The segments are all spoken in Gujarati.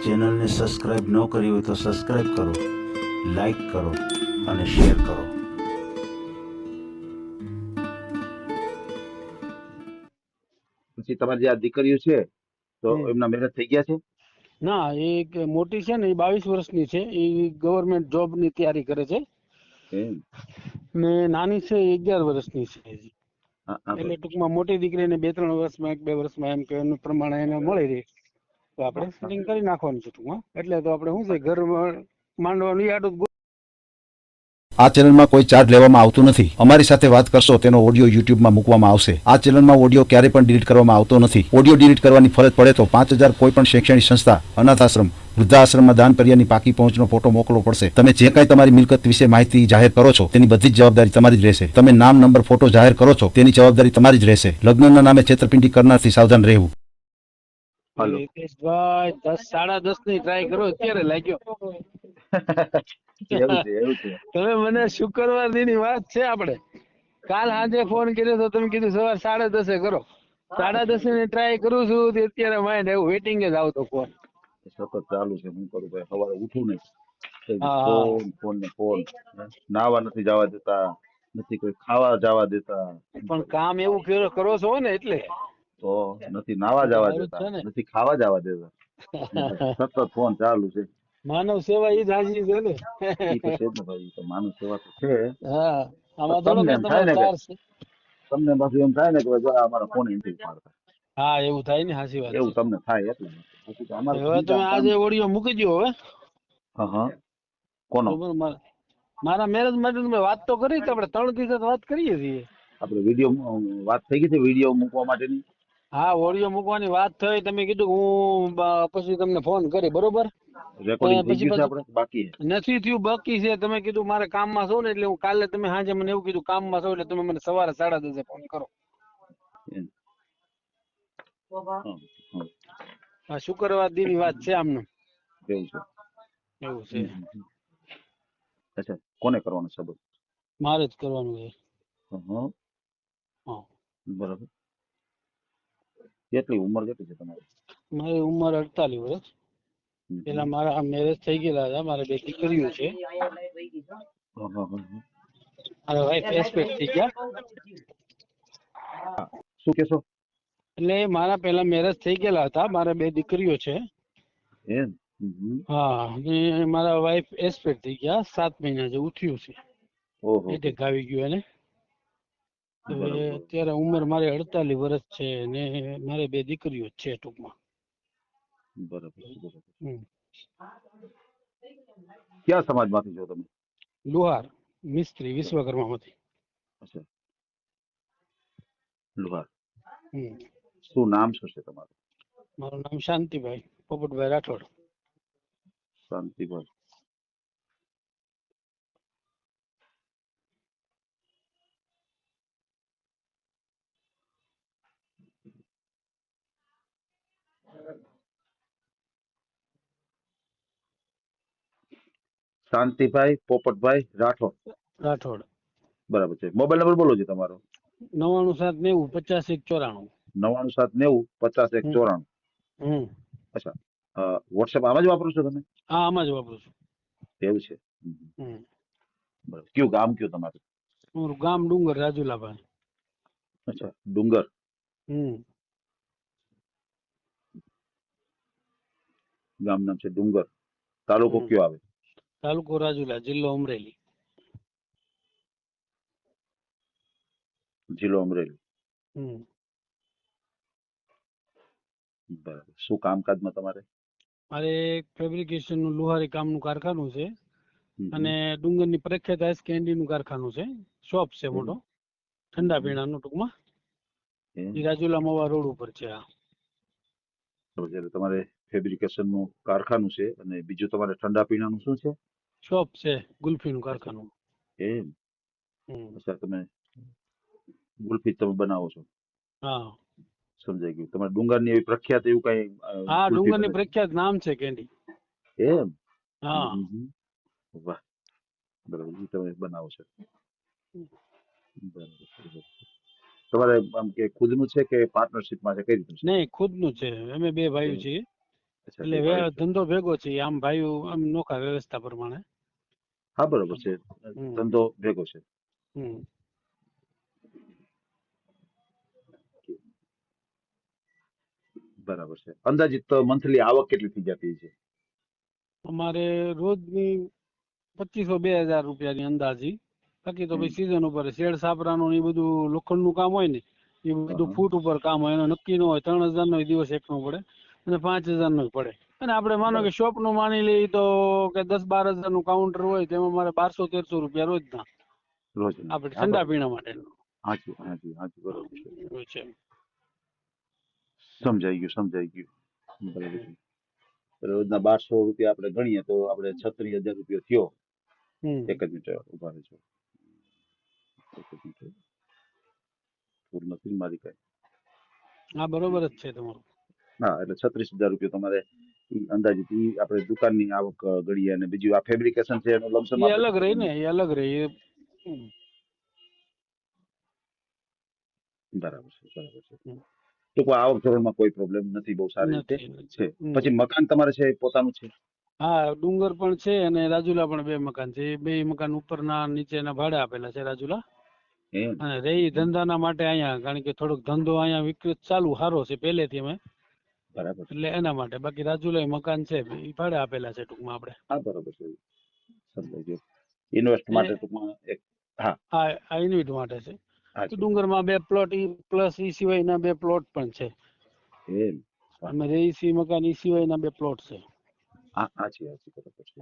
ચેનલને સબસ્ક્રાઇબ ન કરી હોય તો સબસ્ક્રાઇબ કરો, લાઈક કરો અને શેર કરો. પછી તમારી જે આ દીકરીઓ છે તો એમના મેરેજ થઈ ગયા છે? ના, એક મોટી છે ને એ 22 વર્ષની છે, એ ગવર્મેન્ટ જોબ ની તૈયારી કરે છે. ને નાની છે એ 11 વર્ષની છે. એટલે ટૂંકમાં મોટી દીકરીને 2-3 વર્ષમાં 1-2 વર્ષમાં એમ કે એનું પ્રમાણે એને મળી રહે તો આપણે સેટિંગ કરી નાખવાનું છે ટૂંકમાં. એટલે તો આપણે શું છે ઘર માંડવાનું યાદ. આ ચેનલમાં કોઈ ચાર્જ લેવામાં આવતું નથી. અમારી સાથે વાત કરશો તેનો ઓડિયો યુટ્યુબમાં મૂકવામાં આવશે. આ ચેનલમાં ઓડિયો ક્યારેય પણ ડિલીટ કરવામાં આવતો નથી. ઓડિયો ડિલીટ કરવાની ફરજ પડે તો 5000 કોઈ પણ શૈક્ષણિક સંસ્થા, અનાથ આશ્રમ, વૃદ્ધાશ્રમમાં દાન કર્યાની પાકી પહોંચનો ફોટો મોકલવો પડશે. તમે જે કાંઈ તમારી મિલકત વિશે માહિતી જાહેર કરો છો તેની બધી જ જવાબદારી તમારી જ રહેશે. તમે નામ, નંબર, ફોટો જાહેર કરો છો તેની જવાબદારી તમારી જ રહેશે. લગ્નના નામે છેતરપિંડી કરનારથી સાવધાન રહેવું. હિતેશભાઈ 10-10:30 ની ટ્રાય કરો, અત્યારે લાગ્યો. તમે મને શુક્રવાર ની વાત છે, આપણે કાલ સાંજે ફોન કર્યો તો તમે કીધું સવાર 10:30 કરો. 10:30 ની ટ્રાય કરું છું, અત્યારે માઇન્ડ એવું વેટિંગ જ આવતો ફોન સતત ચાલુ છે. હું કરું ભાઈ, સવારે ઉઠું નહીં, ફોન ને ફોન. નાવા નથી જવા દેતા, નથી કોઈ ખાવા જવા દેતા. પણ કામ એવું કરો છો ને એટલે તો નથી નાવા જવા દેતા, નથી ખાવા જવા દેતા. સતત ફોન ચાલુ છે. માનવ સેવા ઈ જ હાજરી છે ને. ઈ તો છે જ ને ભાઈ, તો માનવ સેવા તો છે. હા, આમાં થોડો તમને કે એમ થાય ને કે ચાર છે. તમને પાછું એમ થાય ને કે ભાઈ અમારા ફોન ઇન્ટરવ્યુ મારતા. હા, એવું થાય ને. સાચી વાત એવું છે. તમને થાય એટલે હવે તમે આજે ઓડિયો મૂકી દો હવે. હા, કોનો? મારા મેરેજ માટે તમે વાત તો કરી, આપણે 3 દિવસ વાત કરીએ છીએ. આપણે વિડીયો વાત થઈ ગઈ છે, વિડીયો મૂકવા માટેની. હા, ઓડિયો મૂકવાની વાત થઈ. તમે કીધું હું પછી તમને ફોન કરી, બરોબર? રેકોર્ડિંગ થઈ ગયું છે, આપણે બાકી નથી થયું, બાકી છે. તમે કીધું મારે કામમાં છો ને, એટલે હું કાલે તમે સાંજે મને એવું કીધું કામમાં છો એટલે તમે મને સવારે 10:30 ફોન કરો. આ શુક્રવાર દી ની વાત છે. આમને એવું છે. અચ્છા, કોને કરવાનો છે? મારે જ કરવાનું છે. બરાબર. કેટલી ઉંમર કેટલી છે તમારી? મારી ઉંમર 48 વર્ષ. પેલા મારા મેરેજ થઈ ગયેલા હતા. મારે 2 દીકરીઓ છે. મારા વાઈફ એક્સપાયર થઈ ગયા. શું કેશો? એટલે મારા પેલા મેરેજ થઈ ગયેલા હતા. મારે 2 દીકરીઓ છે. હા, અને મારા વાઈફ એક્સપાયર થઈ ગયા. 7 મહિના જેવું થયું છે. એટેક આવી ગયું એને. અત્યારે ઉંમર મારે 48 વર્ષ છે ને મારે 2 દીકરીઓ છે ટૂંકમાં. બરાબર. ક્યાં સમાજમાંથી છો તમે? લુહાર મિસ્ત્રી, વિશ્વકર્મા માંથી. અચ્છા, લુહાર. શું નામ શું છે તમારું? મારું નામ શાંતિભાઈ પોપટભાઈ રાઠોડ. શાંતિભાઈ. શાંતિભાઈ પોપટભાઈ રાઠોડ. બરાબર છે. મોબાઈલ નંબર બોલો છે તમારો? 9790 50 194. 9790 50 194. અચ્છા, વોટ્સએપ આમાં જ વાપરો છો તમે? હા, આમાં જ વાપરું છું. એવું છે. બરાબર. કયું ગામ કયું તમારું? મારું ગામ ડુંગર, રાજુલાભાઈ. અચ્છા, ડુંગર. ગામ નામ છે ડુંગર. તાલુકો કયો આવે? તાલુકો રાજુલા, જિલ્લો અમરેલી. જિલ્લો અમરેલી. બરાબર. શું કામકાજમાં તમારે? મારે ફેબ્રિકેશન નું, લુહારી કામનું કારખાનું છે અને ડુંગરની પ્રખ્યાત આઈસ કેન્ડી નું કારખાનું છે. શોપ છે મોટો, ઠંડા પીણાનું ટૂંકમાં. રાજુલા મવા રોડ ઉપર છે. તમારે ફેબ્રિકેશન નું કારખાનું છે અને બીજું તમારે ઠંડા પીણાનું શું છે? શોપ છે, ગુલ્ફી નું કારખાનું. અચ્છા, તમે ગુલ્ફી તમે બનાવો છો? હા, સમજાઈ ગયું. તમારે ડુંગરની એવી પ્રખ્યાત એવું કઈ? હા, ડુંગરની પ્રખ્યાત નામ છે કેન્ડી. હા. વાહ, બરાબર. તમે બનાવો છો? બરાબર. તમારે આમ કે ખુદનું છે કે પાર્ટનરશિપમાં છે? કઈ રીતનું છે? નહીં, ખુદનું છે. અમે 2 ભાઈઓ છીએ. અચ્છા, એટલે બે ભાઈ છે. ધંધો ભેગો છે આમ ભાઈઓ આમ નોખા વ્યવસ્થા પ્રમાણે. હા, બરોબર છે. હમ ધંધો ભેગો છે. હમ બરાબર છે. અંદાજિત મંથલી આવક કેટલી થઈ જતી છે? અમારે રોજની 2500-2000 રૂપિયાની અંદાજી. બાકી તો ભાઈ સીઝન ઉપર શેડ સાપરાનું ને એ બધું લોખંડનું કામ હોય ને એ બધું હા. ફૂટ ઉપર કામ હોય, એનો નક્કી ન હોય. 3000 નો દિવસ એકનો પડે અને 5000 નો પડે. અને આપણે માનો કે શોપ નું માની લઈએ તો કે 10-12 હજાર નું કાઉન્ટર હોય તેમાં મારે 1200-1300 રૂપિયા રોજના રોજના. આપણે હા, ઠંડા બરોબર. પીણા માટેનું હાચું, હાચું, હાચું, બરોબર છે. હોય છે. સમજાઈ ગયું, સમજાઈ ગયું. બરાબર છે. રોજના 1200 રૂપિયા આપણે ગણીએ તો આપણે 36,000 રૂપિયા થયો. હમ એક જ મિનિટ ઉભા રહેજો. એક જ મિનિટ. ભૂલ નથી મારી કઈ. હા બરોબર જ છે તમારું. હા, એટલે 36,000 રૂપિયા તમારે ઈ અંદાજિત ઈ આપણે દુકાનની આવક ગણીએ અને બીજું આ ફેબ્રિકેશન છે એનો લમસમ એ આપણે અલગ રહી ને, કેટલું? એ અલગ રહી હમ, બરાબર છે, બરાબર છે. હમ. તો કોઈ આવક ધોરણમાં કોઈ પ્રોબ્લેમ નથી, બહુ સારી રીતે નથી. છે. હમ. પછી મકાન તમારે છે એ પોતાનું છે? હા ડુંગર પણ છે અને રાજુલા પણ 2 મકાન છે. એ 2 મકાન ઉપરના નીચેના ભાડે આપેલા છે રાજુલા. એમ. અને રહી ધંધાના માટે અહીંયા, કારણ કે થોડોક ધંધો અહીંયા વિકૃત ચાલુ સારો છે પહેલેથી અમે, બરાબર છે. એટલે એના માટે. બાકી રાજુલા મકાન છે એ ભાડે આપેલા છે ટૂંકમાં આપણે. હા, બરાબર છે. સમજાઈ ગયું. ઇન્વેસ્ટ એ માટે ટૂંકમાં એક. હા, આ યુનિટ માટે છે. હા છે. ડુંગરમાં 2 પ્લોટ પ્લસ ઈ સિવાયના 2 પ્લોટ પણ છે. એમ. હા, અમે રેઈસી મકાન ઈ સિવાયના 2 પ્લોટ છે. હા, હા છે, હા છે, બરાબર છે.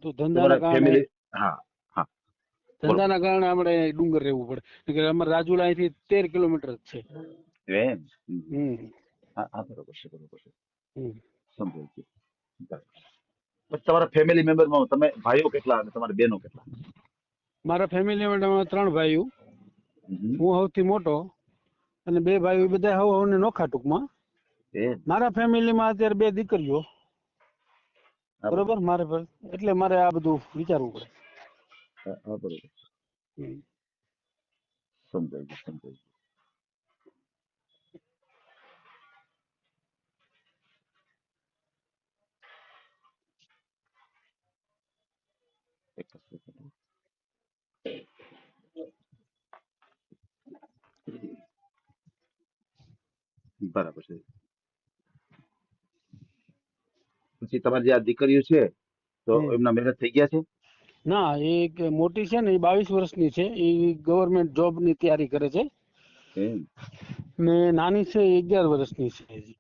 તો તમારા ફેમિલી. હા, હા, બોલો, બોલો. ધંધાના કારણે આપણે ડુંગર રહેવું પડે. કે અમારે રાજુલા અહીંથી 13 કિલોમીટર જ છે. એમ. હમ હા, હા, બરોબર છે, બરોબર છે. હમ. સમજાઈ ગયું. બરાબર. પછી તમારા ફેમિલી મેમ્બરમાં તમે ભાઈઓ કેટલા અને તમારી બહેનો કેટલા? મારા ફેમિલીમાં 3 ભાઈઓ, હમ. હું સૌથી મોટો અને 2 ભાઈઓ બધા હવને નોખા ટૂંકમાં. એમ. મારા ફેમિલીમાં અત્યારે 2 દીકરીઓ. હા, બરોબર બરોબર. મારે એટલે મારે આ બધું વિચારવું પડે. હા, હા, બરોબર. હમ. સમજાઈ ગયું, સમજાઈ ગયું. એક જ સેકન્ડ. બરાબર છે. પછી તમારી જે આ દીકરીઓ છે તો હમ. એમના મેરેજ થઈ ગયા છે? ના એક મોટી છે ને એ 22 વર્ષની છે. એ ગવર્મેન્ટ જોબ ની તૈયારી કરે છે. એમ. ને નાની છે એ 11 વર્ષની છે હજી.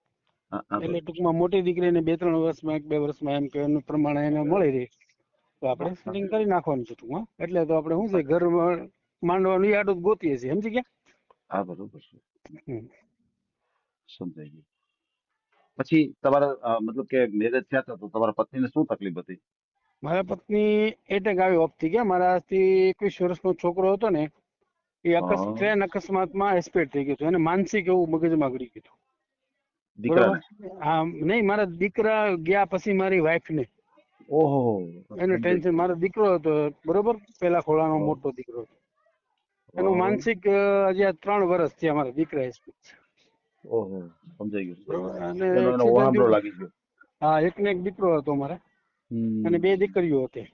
હા, હા, એટલે બરોબર છે. ટૂંકમાં મોટી દીકરીને 2-3 વર્ષમાં 1-2 વર્ષમાં એમ કે એનું પ્રમાણે એને મળી રહે તો આપણે હા, હા, સેટિંગ કરી નાખવાનું છે ટૂંકમાં. એટલે તો આપણે શું છે ઘર માંડવાનું યાદ ગોતીએ છીએ, સમજી ગયા. હા, બરોબર છે. હમ. સમજાઈ ગયું. પછી તમારા મતલબ કે મેરેજ થયા હતા તો તમારા પત્નીને શું તકલીફ હતી? મારા પત્ની એટેક આવી ઓફ થઈ ગયા. મારાથી 21 વર્ષનો છોકરો હતો ને એ હા. ટ્રેન અકસ્માતમાં એક્સપાયર થઈ ગયો હતો. એને માનસિક એવું મગજમાં ગળી ગયું હતું. બરોબર. દીકરાને? હા નહીં, મારા દીકરા ગયા પછી મારી વાઈફ ને ઓહો. એને સમજાઈ ટેન્શન. મારો દીકરો હતો બરોબર, પેલા ખોલાનો ગયું. મોટો દીકરો હતો. એનું ઓહો. માનસિક હજી 3 વર્ષ થયા મારા દીકરા ઓહો. સમજાઈ ગયું. બરોબર. અને એનો એનો એક્સિડન્ટ. વહામણો લાગી ગયો. હા એક ને એક દીકરો હતો મારે અને 2 હમ. દીકરીઓ હતી.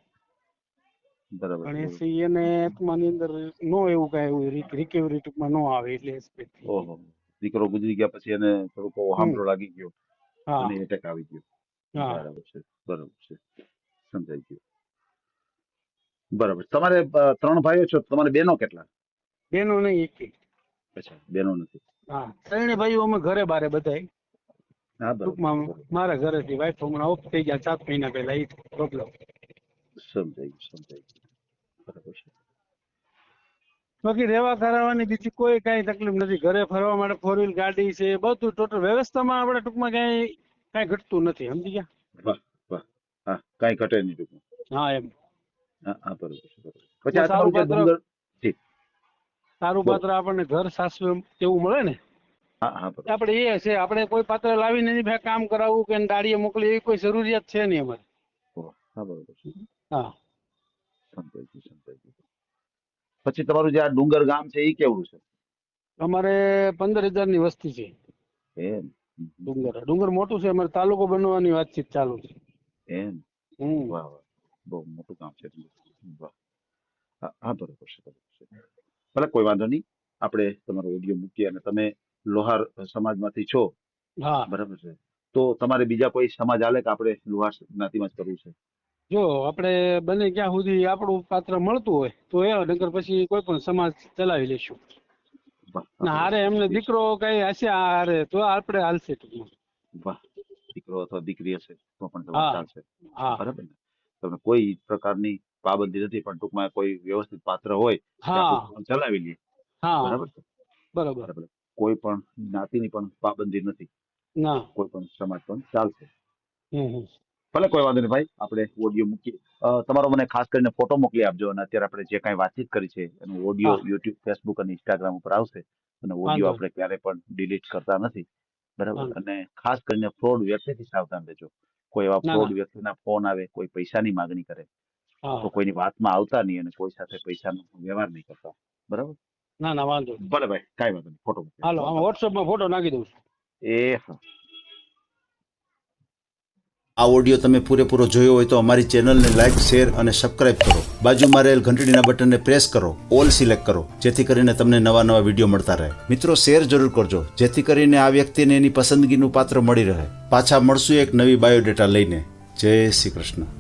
બરાબર છે, પણ બરાબર. એને ટૂંકમાં અંદર નો એવું કઈ એવું રિકવરી ટૂંકમાં નો આવે એટલે expired થઈ ગઈ. ઓહો. દીકરો ગુજરી ગયા પછી એને થોડુંક હમ. વહામણો લાગી ગયો હા અને એટેક આવી ગયો. હા. બરાબર છે, બરાબર છે. સમજાઈ ગયું. બરાબર. તમારે 3 ભાઈઓ છો, તમારે બહેનો કેટલા? બેનો નહીં એક. અચ્છા, બહેનો નથી. હા 3 ભાઈઓ અમે ઘરે બારે બધાય હા, બરાબર છે, ટૂંકમાં બરાબર. મારા ઘરેથી. વાઈફ હમણાં ઓફ થઈ ગયા 7 મહિના પહેલા. એ પ્રોબ્લેમ. સમજાઈ ગયું, સમજાઈ ગયું. બરાબર છે. બાકી રહેવા કરાવવાની બીજી કોઈ કાંઈ તકલીફ નથી. ઘરે ફરવા માટે 4 વ્હીલ ગાડી છે, બધું ટોટલ વ્યવસ્થામાં આપણે ટૂંકમાં કાંઈ ઘટતું નથી, સમજી ગયા. વાહ, વાહ. હા, કાંઈ ઘટે નહીં ટૂંકમાં. હા એમ. હા, હા, બરોબર છે, બરોબર. પછી ને આ તમારું જે ડુંગર. ઠીક. સારું બોલો. પાત્ર આપણને ઘર સાસવે તેવું મળે ને હા, હા, બરોબર. આપણે એ છે. આપણે કોઈ પાત્ર લાવીને એની પાસે કામ કરાવવું કે દાડીએ મોકલી એવી કોઈ જરૂરિયાત છે નહીં અમારે. ઓહ, હા, બરોબર છે. હા. સમજાઈ ગયું, સમજાઈ ગયું. પછી તમારું જે આ ડુંગર ગામ છે એ કેવું છે? અમારે 15,000 ની વસ્તી છે. એમ. ડુંગર મોટું છે, અમારે તાલુકો બનવાની વાતચીત ચાલુ છે. એમ વાહ વાહ, બહુ મોટું કામ છે. વાહ, હા બરોબર છે. ભલે કોઈ વાંધો નહીં, આપણે તમારો ઓડિયો મૂકીએ અને તમે લોહાર સમાજમાંથી છો, હા બરાબર છે, તો તમારે બીજા કોઈ સમાજ હાલે કે આપણે લોહાર જ્ઞાતિમાં જ કરવું છે? જો આપણે બને ક્યાં સુધી આપણું પાત્ર મળતું હોય તો એ, નકર પછી કોઈ પણ સમાજ ચલાવી લેશું. વાહ, ના હારે એમને દીકરો કઈ હશે હારે તો આપણે હાલશે ટૂંકમાં. વાહ, દીકરો અથવા દીકરી હશે તો પણ તમારે હા ચાલશે, હા બરાબર ને? તમને કોઈ પ્રકારની પાબંદી નથી, પણ ટૂંકમાં કોઈ વ્યવસ્થિત પાત્ર હોય કે હા આપણું ચલાવી લઈએ, હા બરાબર છે? બરોબર. બરાબર. કોઈ પણ જ્ઞાતિની પણ પાબંદી નથી, ના કોઈ પણ સમાજ પણ ચાલશે. હમ. ભલે કોઈ વાંધો નહીં ભાઈ, આપણે ઓડિયો મૂકીએ. તમારો મને ખાસ કરીને ફોટો મોકલી આપજો, અને અત્યારે આપણે જે કાંઈ વાતચીત કરી છે એનો ઓડિયો હા યુટ્યુબ, ફેસબુક અને ઇન્સ્ટાગ્રામ ઉપર આવશે. અને ઓડિયો વાંધો આપણે ક્યારે પણ ડિલીટ કરતા નથી, બરાબર? વાંધો અને ખાસ કરીને ફ્રોડ વ્યક્તિથી સાવધાન રહેજો. કોઈ એવા ના ફ્રોડ ના વ્યક્તિના ફોન આવે, કોઈ પૈસાની માગણી કરે, હા તો કોઈની વાતમાં આવતા નહીં અને કોઈ સાથે પૈસાનો વ્યવહાર નહીં કરતા, બરાબર? ના ના વાંધો નહીં. ભલે ભાઈ, કાંઈ વાંધો નહીં, ફોટો મોકલી હાલો આપજો. આમાં વોટ્સઅપમાં ફોટો નાખી દઉં છું. એ હા. આ ઓડિયો તમે પૂરેપૂરો જોયો હોય તો અમારી ચેનલને લાઇક, શેર અને સબસ્ક્રાઇબ કરો. બાજુમાં રહેલ ઘંટડીના બટનને પ્રેસ કરો, ઓલ સિલેક્ટ કરો, જેથી કરીને તમને નવા વિડીયો મળતા રહે. મિત્રો, શેર જરૂર કરજો, જેથી કરીને આ વ્યક્તિને એની પસંદગીનું પાત્ર મળી રહે. પાછા મળશું એક નવી બાયોડેટા લઈને. જય શ્રી કૃષ્ણ.